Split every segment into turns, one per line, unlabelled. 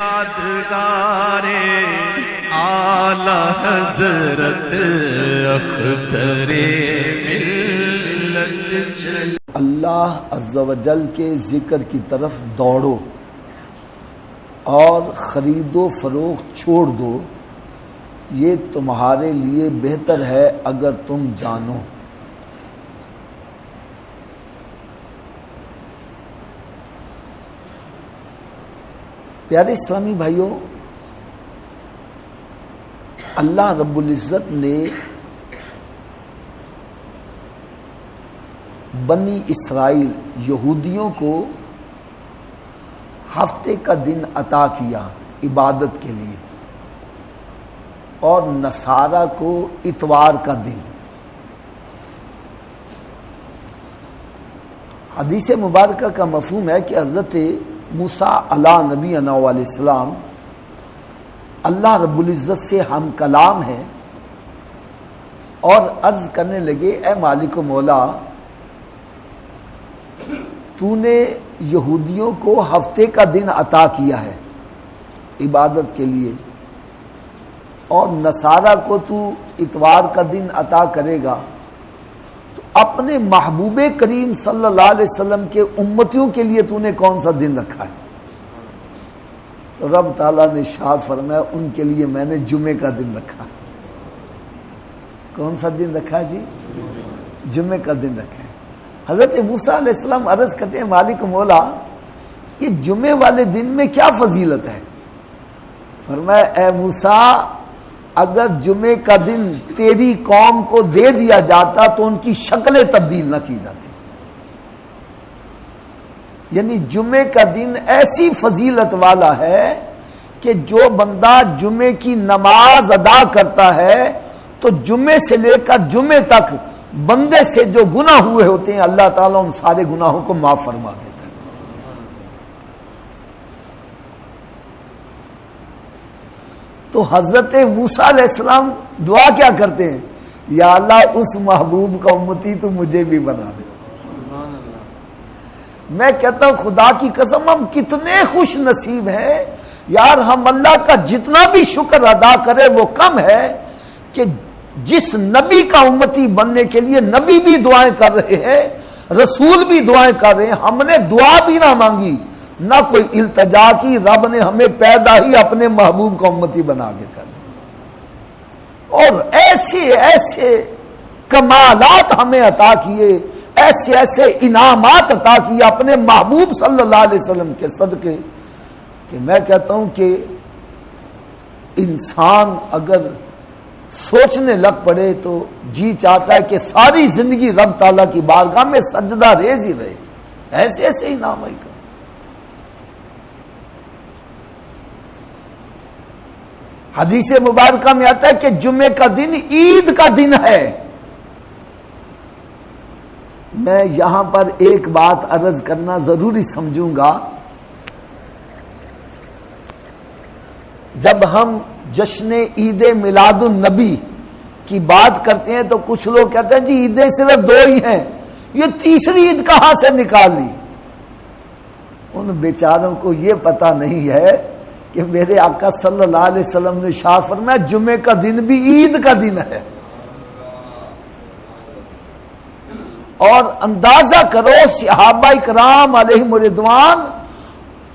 یادگار اعلی حضرت اختر ملت چل۔
اللہ عز و جل کے ذکر کی طرف دوڑو اور خرید و فروخت چھوڑ دو، یہ تمہارے لیے بہتر ہے اگر تم جانو۔ پیارے اسلامی بھائیوں، اللہ رب العزت نے بنی اسرائیل یہودیوں کو ہفتے کا دن عطا کیا عبادت کے لیے، اور نصارہ کو اتوار کا دن۔ حدیث مبارکہ کا مفہوم ہے کہ حضرت موسیٰ علیہ نبی علیہ السلام اللہ رب العزت سے ہم کلام ہیں اور عرض کرنے لگے، اے مالک و مولا، تو نے یہودیوں کو ہفتے کا دن عطا کیا ہے عبادت کے لیے، اور نصارہ کو تو اتوار کا دن عطا کرے گا، تو اپنے محبوب کریم صلی اللہ علیہ وسلم کے امتیوں کے لیے تو نے کون سا دن رکھا ہے؟ تو رب تعالیٰ نے ارشاد فرمایا، ان کے لیے میں نے جمعے کا دن رکھا۔ کون سا دن رکھا جی؟ جمعے کا دن رکھا ہے۔ حضرت موسیٰ علیہ السلام عرض کرتے ہیں، مالک مولا، یہ جمعے والے دن میں کیا فضیلت ہے؟ فرمایا، اے موسیٰ، اگر جمعے کا دن تیری قوم کو دے دیا جاتا تو ان کی شکلیں تبدیل نہ کی جاتی۔ یعنی جمعے کا دن ایسی فضیلت والا ہے کہ جو بندہ جمعے کی نماز ادا کرتا ہے تو جمعے سے لے کر جمعے تک بندے سے جو گناہ ہوئے ہوتے ہیں اللہ تعالیٰ ان سارے گناہوں کو معاف فرما دیتا ہے۔ تو حضرت موسیٰ علیہ السلام دعا کیا کرتے ہیں؟ یا اللہ، اس محبوب کا امتی تو مجھے بھی بنا دے۔ میں کہتا ہوں خدا کی قسم، ہم کتنے خوش نصیب ہیں یار، ہم اللہ کا جتنا بھی شکر ادا کرے وہ کم ہے کہ جس نبی کا امتی بننے کے لیے نبی بھی دعائیں کر رہے ہیں، رسول بھی دعائیں کر رہے ہیں، ہم نے دعا بھی نہ مانگی، نہ کوئی التجا کی، رب نے ہمیں پیدا ہی اپنے محبوب کا امتی بنا کے کر دیا، اور ایسے ایسے کمالات ہمیں عطا کیے، ایسے ایسے انعامات عطا کیے اپنے محبوب صلی اللہ علیہ وسلم کے صدقے، کہ میں کہتا ہوں کہ انسان اگر سوچنے لگ پڑے تو جی چاہتا ہے کہ ساری زندگی رب تعالیٰ کی بارگاہ میں سجدہ ریز ہی رہے، ایسے ایسے انعام ہی کا۔ حدیث مبارکہ میں آتا ہے کہ جمعے کا دن عید کا دن ہے۔ میں یہاں پر ایک بات عرض کرنا ضروری سمجھوں گا، جب ہم جشن عید میلاد النبی کی بات کرتے ہیں تو کچھ لوگ کہتے ہیں جی عیدیں صرف دو ہی ہیں، یہ تیسری عید کہاں سے نکال لی؟ ان بیچاروں کو یہ پتہ نہیں ہے کہ میرے آقا صلی اللہ علیہ وسلم نے ارشاد فرمایا جمعے کا دن بھی عید کا دن ہے، اور اندازہ کرو صحابہ کرام علیہم رضوان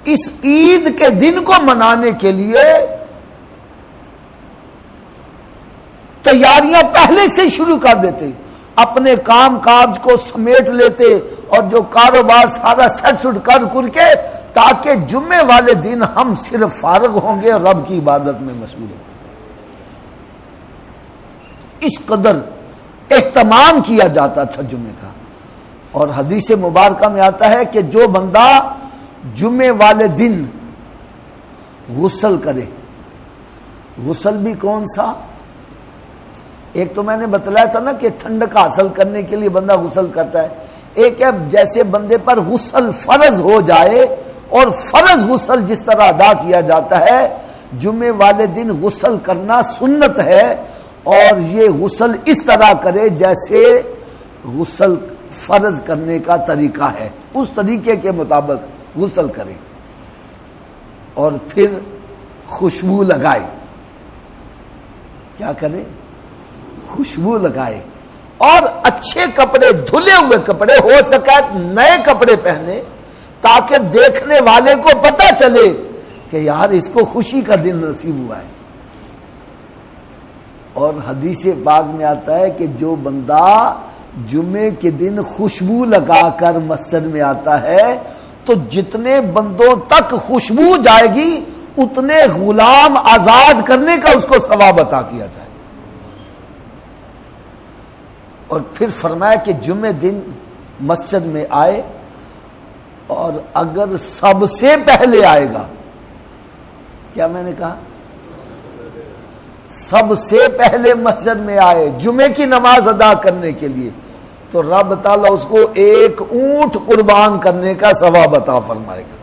اس عید کے دن کو منانے کے لیے تیاریاں پہلے سے شروع کر دیتے، اپنے کام کاج کو سمیٹ لیتے اور جو کاروبار سارا سیٹ سٹ کر کے، تاکہ جمعے والے دن ہم صرف فارغ ہوں گے اور رب کی عبادت میں مشغول ہوں گے۔ اس قدر اہتمام کیا جاتا تھا جمعے کا۔ اور حدیث مبارکہ میں آتا ہے کہ جو بندہ جمعے والے دن غسل کرے، غسل بھی کون سا؟ ایک تو میں نے بتلایا تھا نا کہ ٹھنڈک حاصل کرنے کے لیے بندہ غسل کرتا ہے، ایک ہے جیسے بندے پر غسل فرض ہو جائے، اور فرض غسل جس طرح ادا کیا جاتا ہے جمعے والے دن غسل کرنا سنت ہے، اور یہ غسل اس طرح کرے جیسے غسل فرض کرنے کا طریقہ ہے، اس طریقے کے مطابق غسل کرے، اور پھر خوشبو لگائے. کیا کرے؟ خوشبو لگائے اور اچھے کپڑے، دھلے ہوئے کپڑے، ہو سکا نئے کپڑے پہنے تاکہ دیکھنے والے کو پتہ چلے کہ یار اس کو خوشی کا دن نصیب ہوا ہے. اور حدیث پاک میں آتا ہے کہ جو بندہ جمعے کے دن خوشبو لگا کر مسجد میں آتا ہے تو جتنے بندوں تک خوشبو جائے گی اتنے غلام آزاد کرنے کا اس کو ثواب عطا کیا جائے. اور پھر فرمایا کہ جمعے دن مسجد میں آئے اور اگر سب سے پہلے آئے گا، کیا میں نے کہا؟ سب سے پہلے مسجد میں آئے جمعے کی نماز ادا کرنے کے لیے تو رب تعالیٰ اس کو ایک اونٹ قربان کرنے کا ثواب عطا فرمائے گا.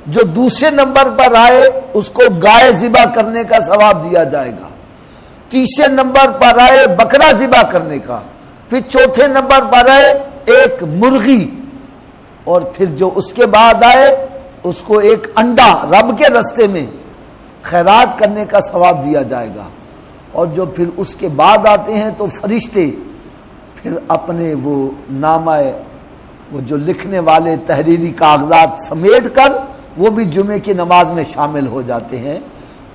جو دوسرے نمبر پر آئے اس کو گائے ذبح کرنے کا ثواب دیا جائے گا. تیسرے نمبر پر آئے بکرا ذبح کرنے کا. پھر چوتھے نمبر پر آئے ایک مرغی. اور پھر جو اس کے بعد آئے اس کو ایک انڈا رب کے رستے میں خیرات کرنے کا ثواب دیا جائے گا. اور جو پھر اس کے بعد آتے ہیں تو فرشتے پھر اپنے وہ نامہ، وہ جو لکھنے والے تحریری کاغذات سمیٹ کر وہ بھی جمعے کی نماز میں شامل ہو جاتے ہیں.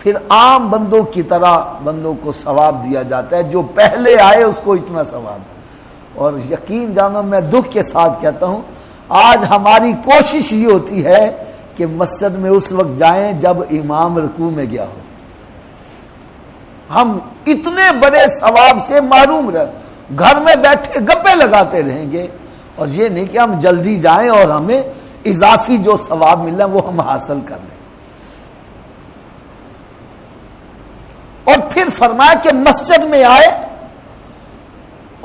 پھر عام بندوں کی طرح بندوں کو ثواب دیا جاتا ہے. جو پہلے آئے اس کو اتنا ثواب. اور یقین جانو میں دکھ کے ساتھ کہتا ہوں آج ہماری کوشش یہ ہوتی ہے کہ مسجد میں اس وقت جائیں جب امام رکوع میں گیا ہو. ہم اتنے بڑے ثواب سے محروم رہ، گھر میں بیٹھے گپے لگاتے رہیں گے اور یہ نہیں کہ ہم جلدی جائیں اور ہمیں اضافی جو ثواب مل رہا ہے وہ ہم حاصل کر لیں. اور پھر فرمایا کہ مسجد میں آئے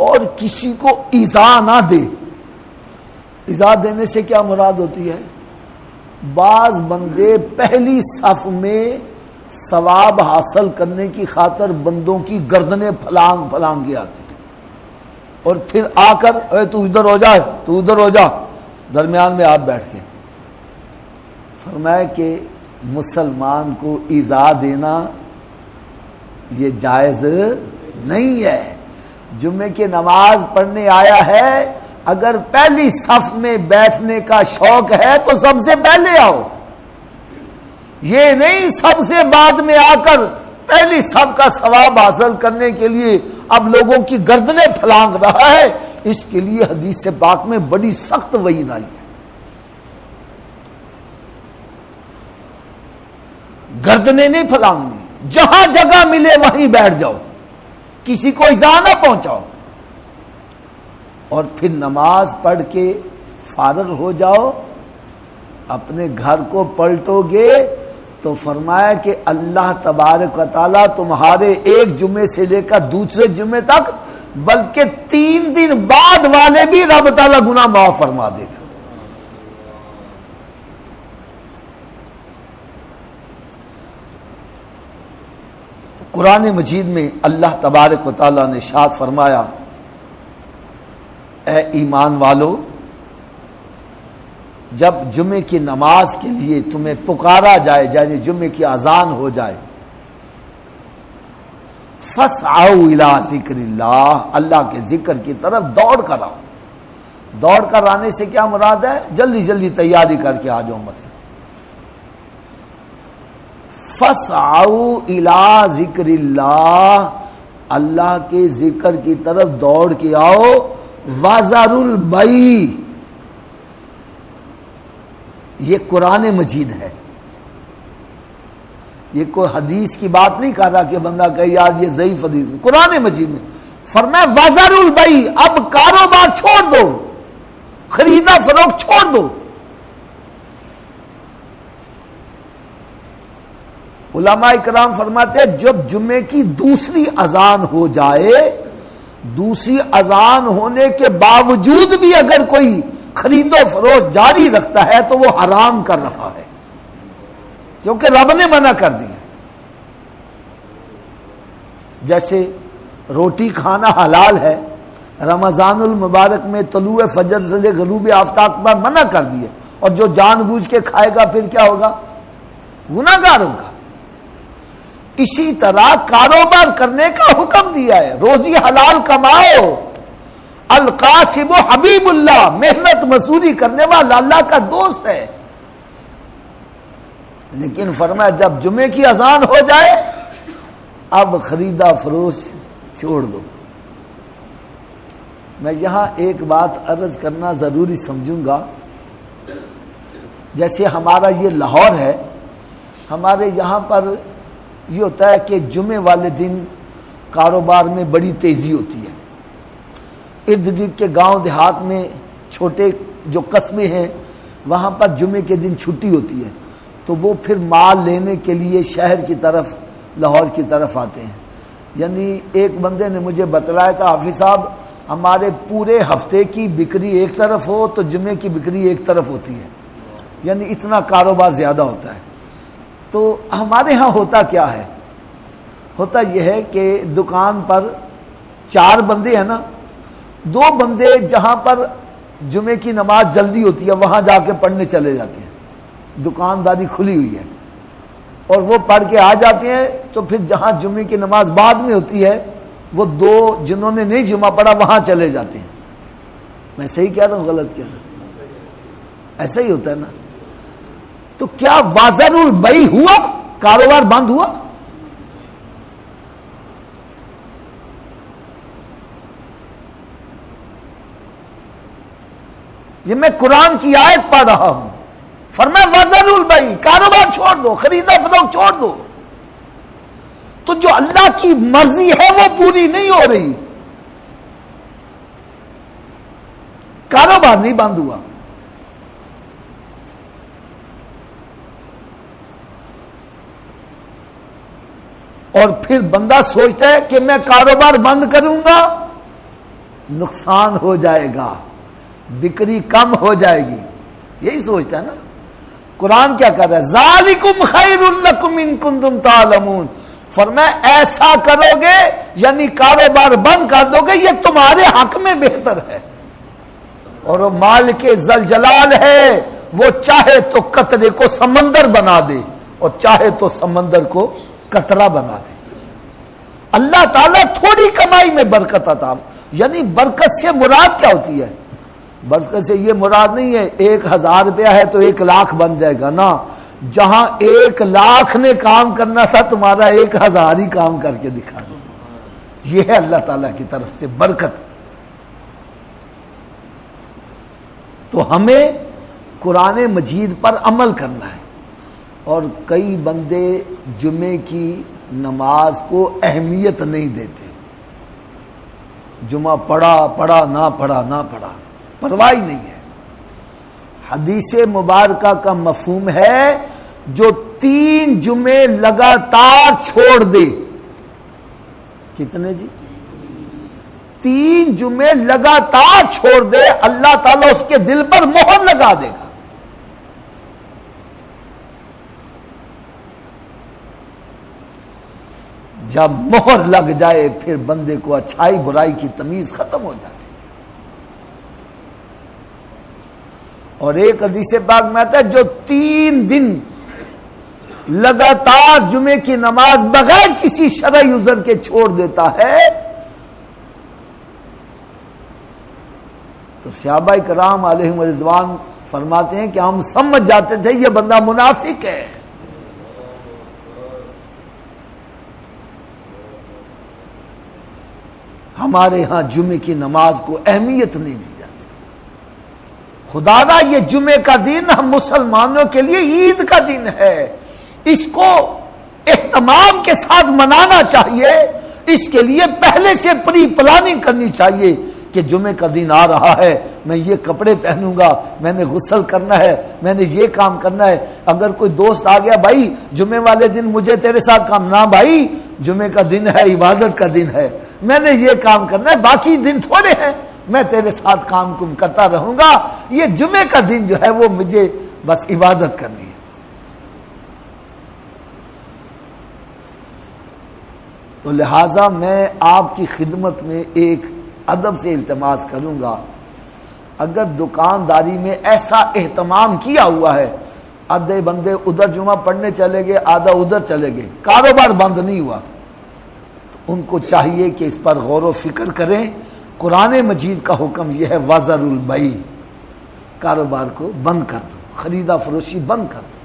اور کسی کو ایذا نہ دے. ایذا دینے سے کیا مراد ہوتی ہے؟ بعض بندے پہلی صف میں ثواب حاصل کرنے کی خاطر بندوں کی گردنیں پھلانگ پھلانگ کے آتے ہیں اور پھر آ کر اے تو ادھر ہو جائے، تو ادھر ہو جا، درمیان میں آپ بیٹھ کے. فرمایا کہ مسلمان کو ایذا دینا یہ جائز نہیں ہے. جمعے کی نماز پڑھنے آیا ہے، اگر پہلی صف میں بیٹھنے کا شوق ہے تو سب سے پہلے آؤ. یہ نہیں سب سے بعد میں آ کر پہلی صف کا ثواب حاصل کرنے کے لیے اب لوگوں کی گردنیں پھلانگ رہا ہے. اس کے لیے حدیث پاک میں بڑی سخت وعید آئی ہے. گردنیں نہیں پھلانگنی، جہاں جگہ ملے وہیں بیٹھ جاؤ، کسی کو ایذا نہ پہنچاؤ. اور پھر نماز پڑھ کے فارغ ہو جاؤ، اپنے گھر کو پلٹو گے تو فرمایا کہ اللہ تبارک و تعالیٰ تمہارے ایک جمعے سے لے کر دوسرے جمعے تک بلکہ 3 دن بعد والے بھی رب تعالیٰ گناہ معاف فرما دے گا. قرآن مجید میں اللہ تبارک و تعالیٰ نے ارشاد فرمایا اے ایمان والو، جب جمعے کی نماز کے لیے تمہیں پکارا جائے، یعنی جمعے کی اذان ہو جائے، فَاسْعَوْا إِلَىٰ ذِكْرِ اللَّهِ، اللہ کے ذکر کی طرف دوڑ کر آؤ. دوڑ کر آنے سے کیا مراد ہے؟ جلدی جلدی تیاری کر کے آ جاؤ مسجد. فَاسْعَوْا إِلَىٰ ذِكْرِ اللَّهِ، اللہ کے ذکر کی طرف دوڑ کے آؤ. وَذَرُوا الْبَيْعَ، یہ قرآن مجید ہے، یہ کوئی حدیث کی بات نہیں کر رہا کہ بندہ کہے یار یہ ضعیف حدیث. قرآن مجید میں فرمایا وَذَرُوا الْبَيْعَ، اب کاروبار چھوڑ دو، خریدا فروخت چھوڑ دو. علماء اکرام فرماتے ہیں جب جمعے کی دوسری اذان ہو جائے، دوسری اذان ہونے کے باوجود بھی اگر کوئی خرید و فروخت جاری رکھتا ہے تو وہ حرام کر رہا ہے، کیونکہ رب نے منع کر دیا. جیسے روٹی کھانا حلال ہے، رمضان المبارک میں طلوع فجر سے لے غروب آفتاب پر منع کر دیے، اور جو جان بوجھ کے کھائے گا پھر کیا ہوگا؟ گناہگار ہوگا. اسی طرح کاروبار کرنے کا حکم دیا ہے، روزی حلال کماؤ، القاسم حبیب اللہ، محنت مزدوری کرنے والا اللہ کا دوست ہے، لیکن فرمایا جب جمعے کی اذان ہو جائے اب خریدا فروش چھوڑ دو۔ میں یہاں ایک بات عرض کرنا ضروری سمجھوں گا، جیسے ہمارا یہ لاہور ہے، ہمارے یہاں پر یہ ہوتا ہے کہ جمعے والے دن کاروبار میں بڑی تیزی ہوتی ہے، ارد گرد کے گاؤں دیہات میں چھوٹے جو قصبے ہیں وہاں پر جمعے کے دن چھٹی ہوتی ہے، تو وہ پھر مال لینے کے لیے شہر کی طرف لاہور کی طرف آتے ہیں۔ یعنی ایک بندے نے مجھے بتلایا تھا، حافظ صاحب ہمارے پورے ہفتے کی بکری ایک طرف ہو تو جمعے کی بکری ایک طرف ہوتی ہے، یعنی اتنا کاروبار زیادہ ہوتا ہے۔ تو ہمارے ہاں ہوتا کیا ہے، ہوتا یہ ہے کہ دکان پر 4 بندے ہیں نا، 2 بندے جہاں پر جمعے کی نماز جلدی ہوتی ہے وہاں جا کے پڑھنے چلے جاتے ہیں، دکانداری کھلی ہوئی ہے، اور وہ پڑھ کے آ جاتے ہیں، تو پھر جہاں جمعے کی نماز بعد میں ہوتی ہے وہ 2 جنہوں نے نہیں جمعہ پڑھا وہاں چلے جاتے ہیں۔ میں صحیح کہہ رہا ہوں غلط کہہ رہا ہوں؟ ایسا ہی ہوتا ہے نا۔ تو کیا وازر البیع ہوا، کاروبار بند ہوا؟ یہ میں قرآن کی آیت پڑھ رہا ہوں، فرمایا وازر البیع، کاروبار چھوڑ دو، خریدا فروخت چھوڑ دو۔ تو جو اللہ کی مرضی ہے وہ پوری نہیں ہو رہی، کاروبار نہیں بند ہوا۔ اور پھر بندہ سوچتا ہے کہ میں کاروبار بند کروں گا نقصان ہو جائے گا، بکری کم ہو جائے گی، یہی سوچتا ہے نا۔ قرآن کیا کر رہا ہے؟ ذالکم خیر لکم ان کنتم تعلمون، فرمایا ایسا کرو گے یعنی کاروبار بند کر دو گے، یہ تمہارے حق میں بہتر ہے۔ اور وہ مالک ذل جلال ہے، وہ چاہے تو قطرے کو سمندر بنا دے اور چاہے تو سمندر کو قطرہ بنا دے۔ اللہ تعالیٰ تھوڑی کمائی میں برکت عطا، یعنی برکت سے مراد کیا ہوتی ہے؟ برکت سے یہ مراد نہیں ہے 1000 روپیہ ہے تو 1 لاکھ بن جائے گا، نا، جہاں 1 لاکھ نے کام کرنا تھا تمہارا 1000 ہی کام کر کے دکھا دو۔ یہ ہے اللہ تعالیٰ کی طرف سے برکت۔ تو ہمیں قرآن مجید پر عمل کرنا ہے، اور کئی بندے جمعے کی نماز کو اہمیت نہیں دیتے، جمعہ پڑھا نہ پڑھا پرواہ نہیں ہے۔ حدیث مبارکہ کا مفہوم ہے جو 3 جمعے لگاتار چھوڑ دے، کتنے جی؟ 3 جمعے لگاتار چھوڑ دے، اللہ تعالیٰ اس کے دل پر مہر لگا دے گا۔ جب مہر لگ جائے پھر بندے کو اچھائی برائی کی تمیز ختم ہو جاتی ہے۔ اور ایک حدیث پاک میں آتا ہے جو 3 دن لگاتار جمعے کی نماز بغیر کسی شرعی عذر کے چھوڑ دیتا ہے تو صحابہ کرام علیہم رضوان فرماتے ہیں کہ ہم سمجھ جاتے تھے یہ بندہ منافق ہے۔ ہمارے ہاں جمعے کی نماز کو اہمیت نہیں دی جاتی۔ خدا دا یہ جمعے کا دن ہم مسلمانوں کے لیے عید کا دن ہے، اس کو اہتمام کے ساتھ منانا چاہیے، اس کے لیے پہلے سے پری پلاننگ کرنی چاہیے کہ جمعے کا دن آ رہا ہے، میں یہ کپڑے پہنوں گا، میں نے غسل کرنا ہے، میں نے یہ کام کرنا ہے۔ اگر کوئی دوست آ گیا بھائی جمعے والے دن مجھے تیرے ساتھ کام، نہ بھائی جمعے کا دن ہے، عبادت کا دن ہے، میں نے یہ کام کرنا ہے، باقی دن تھوڑے ہیں، میں تیرے ساتھ کام کرتا رہوں گا، یہ جمعے کا دن جو ہے وہ مجھے بس عبادت کرنی ہے۔ تو لہٰذا میں آپ کی خدمت میں ایک ادب سے التماس کروں گا، اگر دکانداری میں ایسا اہتمام کیا ہوا ہے آدھے بندے ادھر جمعہ پڑھنے چلے گئے، آدھا ادھر چلے گئے، کاروبار بند نہیں ہوا۔ تو ان کو چاہیے کہ اس پر غور و فکر کریں۔ قرآن مجید کا حکم یہ ہے وَذَرُ الْبَيْعَ، کاروبار کو بند کر دو، خریدا فروشی بند کر دو۔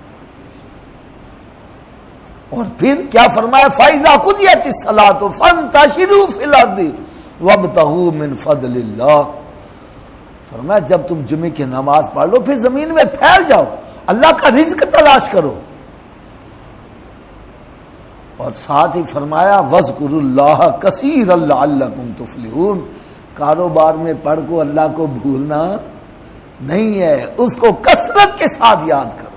اور پھر کیا فرمایا فَإِذَا قُضِيَتِ الصَّلَاةُ فَانتَشِرُوا فِي الْأَرْضِ وَابْتَغُوا مِنْ فَضْلِ اللَّهِ، فرمایا جب تم جمعے کی نماز پڑھ لو پھر زمین میں پھیل جاؤ، اللہ کا رزق تلاش کرو۔ اور ساتھ ہی فرمایا وَاذْكُرُوا اللَّهَ كَثِيرًا لَعَلَّكُمْ تُفْلِحُونَ، کاروبار میں پڑھ کو اللہ کو بھولنا نہیں ہے، اس کو کثرت کے ساتھ یاد کرو۔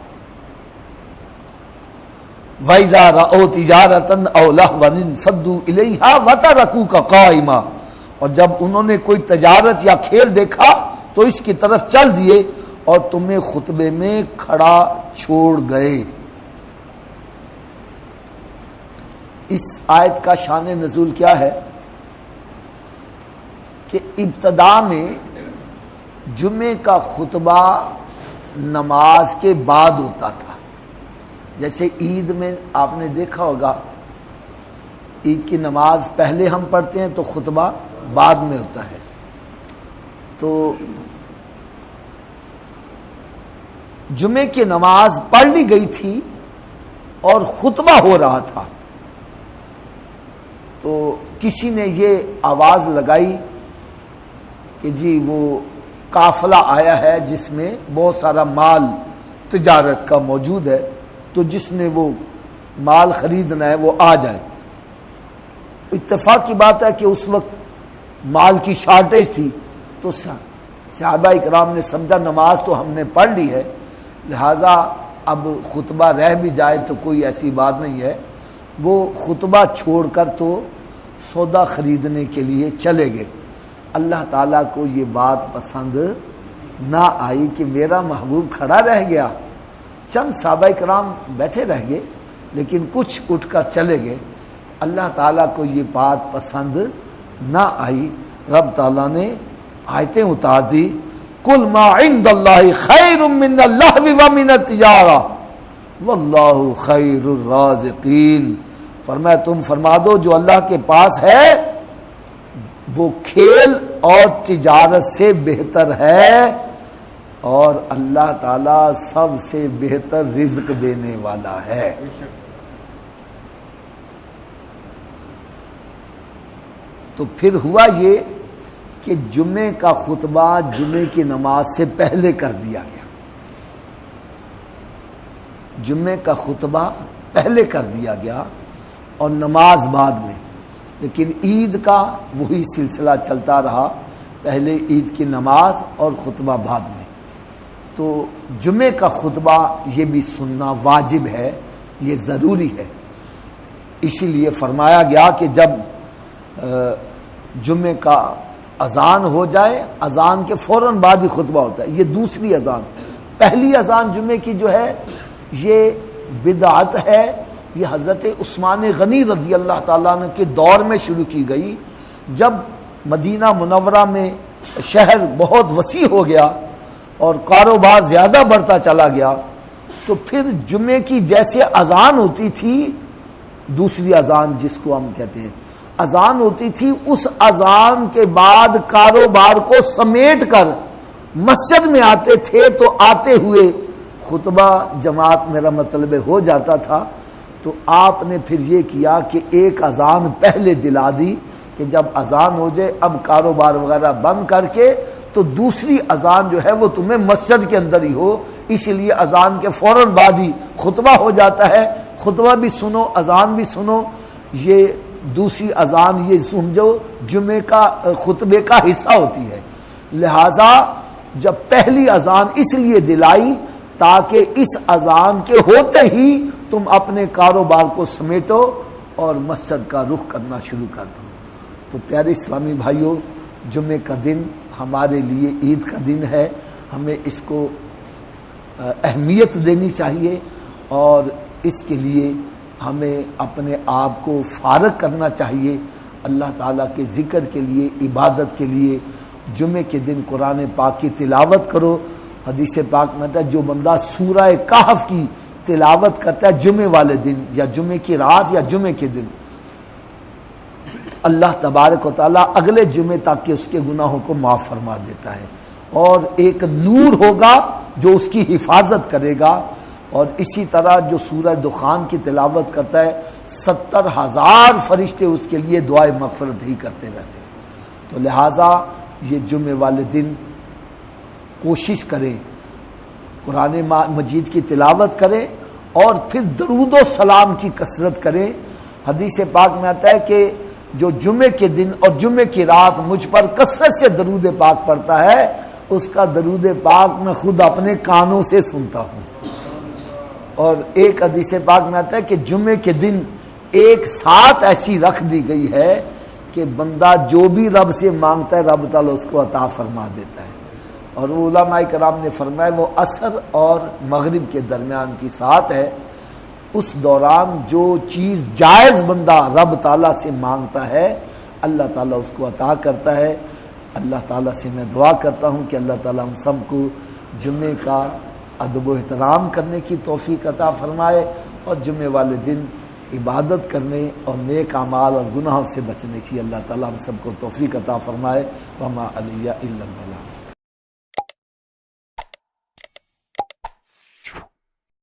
وَإِذَا رَأَوْا تِجَارَةً أَوْ لَهْوًا انفَضُّوا إِلَيْهَا وَتَرَكُوكَ قَائِمًا، اور جب انہوں نے کوئی تجارت یا کھیل دیکھا تو اس کی طرف چل دیے اور تمہیں خطبے میں کھڑا چھوڑ گئے۔ اس آیت کا شان نزول کیا ہے کہ ابتدا میں جمعے کا خطبہ نماز کے بعد ہوتا تھا۔ جیسے عید میں آپ نے دیکھا ہوگا، عید کی نماز پہلے ہم پڑھتے ہیں تو خطبہ بعد میں ہوتا ہے۔ تو جمعے کی نماز پڑھ لی گئی تھی اور خطبہ ہو رہا تھا، تو کسی نے یہ آواز لگائی کہ جی وہ قافلہ آیا ہے جس میں بہت سارا مال تجارت کا موجود ہے، تو جس نے وہ مال خریدنا ہے وہ آ جائے۔ اتفاق کی بات ہے کہ اس وقت مال کی شارٹیج تھی، تو صحابہ اکرام نے سمجھا نماز تو ہم نے پڑھ لی ہے، لہذا اب خطبہ رہ بھی جائے تو کوئی ایسی بات نہیں ہے۔ وہ خطبہ چھوڑ کر تو سودا خریدنے کے لیے چلے گئے۔ اللہ تعالیٰ کو یہ بات پسند نہ آئی کہ میرا محبوب کھڑا رہ گیا، چند صحابہ کرام بیٹھے رہ گئے لیکن کچھ اٹھ کر چلے گئے۔ اللہ تعالیٰ کو یہ بات پسند نہ آئی، رب تعالیٰ نے آیتیں اتار دی، قُلْ مَا عِنْدَ اللَّهِ خَيْرٌ مِّنَ اللَّهْوِ وَمِنَ التِّجَارَةِ وَاللَّهُ خَيْرُ الرَّازِقِينَ، فرمایا تم فرما دو جو اللہ کے پاس ہے وہ کھیل اور تجارت سے بہتر ہے، اور اللہ تعالیٰ سب سے بہتر رزق دینے والا ہے۔ تو پھر ہوا یہ کہ جمعے کا خطبہ جمعے کی نماز سے پہلے کر دیا گیا، جمعے کا خطبہ پہلے کر دیا گیا اور نماز بعد میں، لیکن عید کا وہی سلسلہ چلتا رہا، پہلے عید کی نماز اور خطبہ بعد میں۔ تو جمعے کا خطبہ یہ بھی سننا واجب ہے، یہ ضروری ہے، اسی لیے فرمایا گیا کہ جب جمعے کا اذان ہو جائے، اذان کے فوراً بعد ہی خطبہ ہوتا ہے۔ یہ دوسری اذان، پہلی اذان جمعے کی جو ہے یہ بدعت ہے، یہ حضرت عثمان غنی رضی اللہ تعالیٰ عنہ کے دور میں شروع کی گئی، جب مدینہ منورہ میں شہر بہت وسیع ہو گیا اور کاروبار زیادہ بڑھتا چلا گیا، تو پھر جمعے کی جیسے اذان ہوتی تھی، دوسری اذان جس کو ہم کہتے ہیں اذان ہوتی تھی، اس اذان کے بعد کاروبار کو سمیٹ کر مسجد میں آتے تھے، تو آتے ہوئے خطبہ جماعت میرا مطلب ہو جاتا تھا۔ تو آپ نے پھر یہ کیا کہ ایک اذان پہلے دلا دی کہ جب اذان ہو جائے اب کاروبار وغیرہ بند کر کے تو دوسری اذان جو ہے وہ تمہیں مسجد کے اندر ہی ہو، اس لیے اذان کے فوراً بعد ہی خطبہ ہو جاتا ہے۔ خطبہ بھی سنو، اذان بھی سنو، یہ دوسری اذان یہ سمجھو جمعے کا خطبے کا حصہ ہوتی ہے۔ لہذا جب پہلی اذان اس لیے دلائی تاکہ اس اذان کے ہوتے ہی تم اپنے کاروبار کو سمیٹو اور مسجد کا رخ کرنا شروع کر دو۔ تو پیارے اسلامی بھائیوں، جمعے کا دن ہمارے لیے عید کا دن ہے، ہمیں اس کو اہمیت دینی چاہیے اور اس کے لیے ہمیں اپنے آپ کو فارغ کرنا چاہیے اللہ تعالیٰ کے ذکر کے لیے، عبادت کے لیے۔ جمعے کے دن قرآن پاک کی تلاوت کرو، حدیث پاک میں آتا ہے جو بندہ سورہ کہف کی تلاوت کرتا ہے جمعے والے دن یا جمعے کی رات یا جمعے کے دن، اللہ تبارک و تعالیٰ اگلے جمعے تک کے اس کے گناہوں کو معاف فرما دیتا ہے، اور ایک نور ہوگا جو اس کی حفاظت کرے گا۔ اور اسی طرح جو سورہ دخان کی تلاوت کرتا ہے 70,000 فرشتے اس کے لیے دعائے مغفرت ہی کرتے رہتے ہیں۔ تو لہٰذا یہ جمعے والے دن کوشش کریں، قرآن مجید کی تلاوت کریں اور پھر درود و سلام کی کثرت کریں۔ حدیث پاک میں آتا ہے کہ جو جمعے کے دن اور جمعے کی رات مجھ پر کثرت سے درود پاک پڑھتا ہے، اس کا درود پاک میں خود اپنے کانوں سے سنتا ہوں۔ اور ایک حدیث پاک میں آتا ہے کہ جمعے کے دن ایک ساتھ ایسی رکھ دی گئی ہے کہ بندہ جو بھی رب سے مانگتا ہے رب تعالیٰ اس کو عطا فرما دیتا ہے۔ اور علماء کرام نے فرمایا وہ عصر اور مغرب کے درمیان کی ساتھ ہے، اس دوران جو چیز جائز بندہ رب تعالیٰ سے مانگتا ہے اللہ تعالیٰ اس کو عطا کرتا ہے۔ اللہ تعالیٰ سے میں دعا کرتا ہوں کہ اللہ تعالیٰ ہم سب کو جمعے کا ادب و احترام کرنے کی توفیق عطا فرمائے، اور جمعے والے دن عبادت کرنے اور نیک اعمال اور گناہوں سے بچنے کی اللہ تعالیٰ ہم سب کو توفیق عطا فرمائے۔ وما علیہ الا البلاغ۔